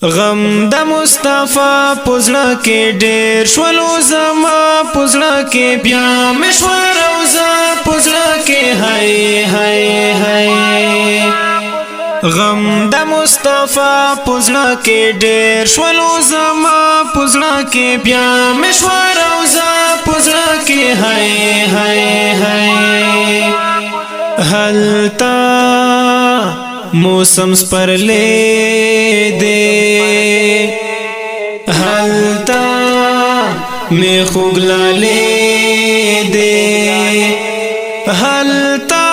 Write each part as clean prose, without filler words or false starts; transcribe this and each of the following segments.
غم د مصطفی پزړه کې ډېر شولو زما پزړه کې بیا مشوار روزه پزړه کې هاي هاي هاي غم د مصطفی پزړه کې ډېر شولو زما پزړه کې بیا مشوار روزه پزړه کې هاي هاي هاي هلتا موسم سپرلے دے حالتا میں خوگلالے دے حالتا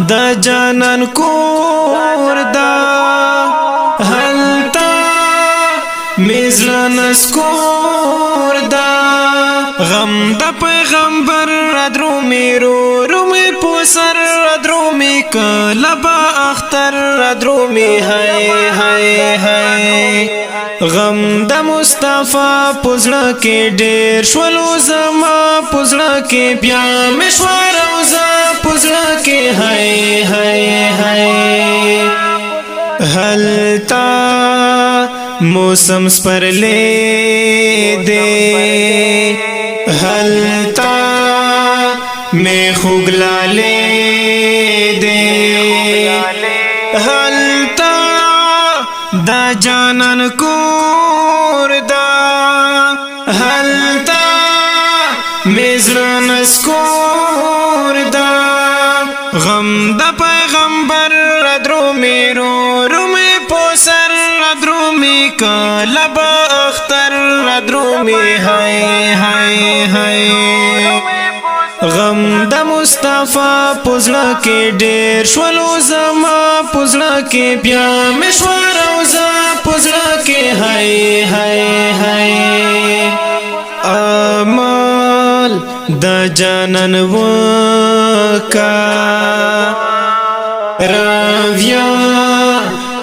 دا جانان کور دا حالتا میزران اسکور دا غم دا پیغمبر ادرو میرو رومی پوسر ادرو می کلبا اختر ادرو می ہائے ہائے ہائے غم دا مصطفی پزړه کې ډېر شولو زما پزړه کې بیا مشوار روزه پزړه کې هاي هاي هاي حالتا موسم سپرلے دے حالتا میں خوگلالے دے حالتا دا جانان کور دا حالتا میزران اسکور دا غم دا پیغمبر ادرو میرو رومی پوسر ادرو می کلبا اختر ادرو می ہائی ہائی ہائی غم د مصطفی پزړه کې ډېر شولو زما پزړه کې بیا مشوار روزه پزړه کې هاي هاي هاي امال د جانان وکا راویا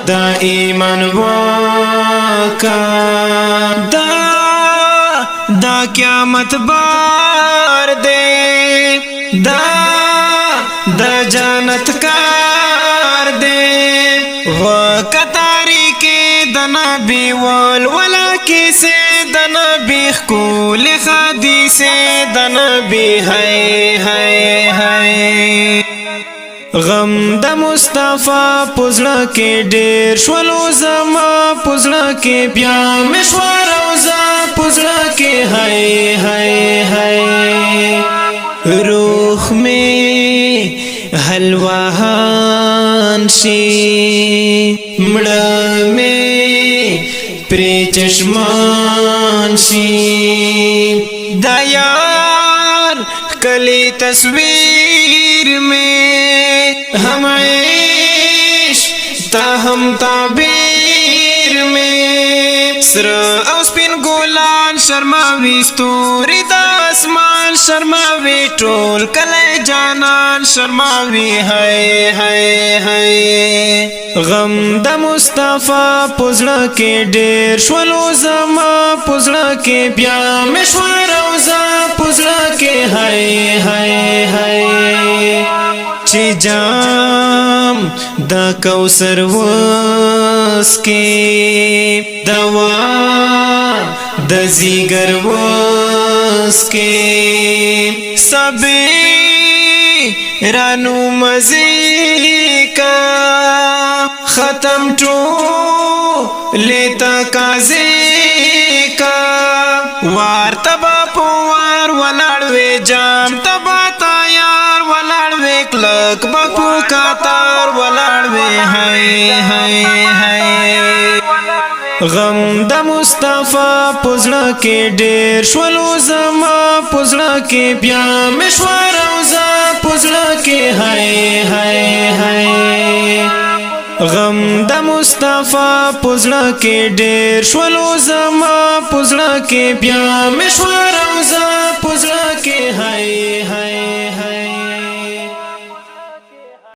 د ایمان وکا دا قیامت بار دے دا جنت کار دے وکتاری کے دنبی والولا کی سے دنبی خکول خادی سے دنبی ہائے ہائے ہائے غم د مصطفی پزړه کې ډېر شولو زما پزړه کې بیا مشوار روزه پزړه کې هاي هاي هاي روح میں حلواهان شي مړه میں پرې چشمان شي دا یار کلی تصویر میں ہم عیش تاہم تعبیر میں سر او سپین گولان شرماوی ستوری دا اسمان شرماوی ټول کلی جانان شرماوی ہائے ہائے ہائے غم د مصطفی پزړه کې ډېر شولو زما پزړه کې بیا مشوار روزه پزړه کې هاي هاي هاي چې جام د کوثر وس کې دوا د زیګر وس کې سبې رانو مزي کا ختم ټول لیتا کازي کا وار تبا پوار ولاړوي جام تبا تیار ولاړوي کلک بپو کاتار ولاړوي هاي هاي هاي غم د مصطفی پزړه کې ډېر شولو زما پزړه کې بیا مشوار روزه پزړه کې هاي هاي هاي غم د مصطفی پزړه کې ډېر شولو زما پزړه کې بیا مشوار روزه پزړه کې هاي هاي هاي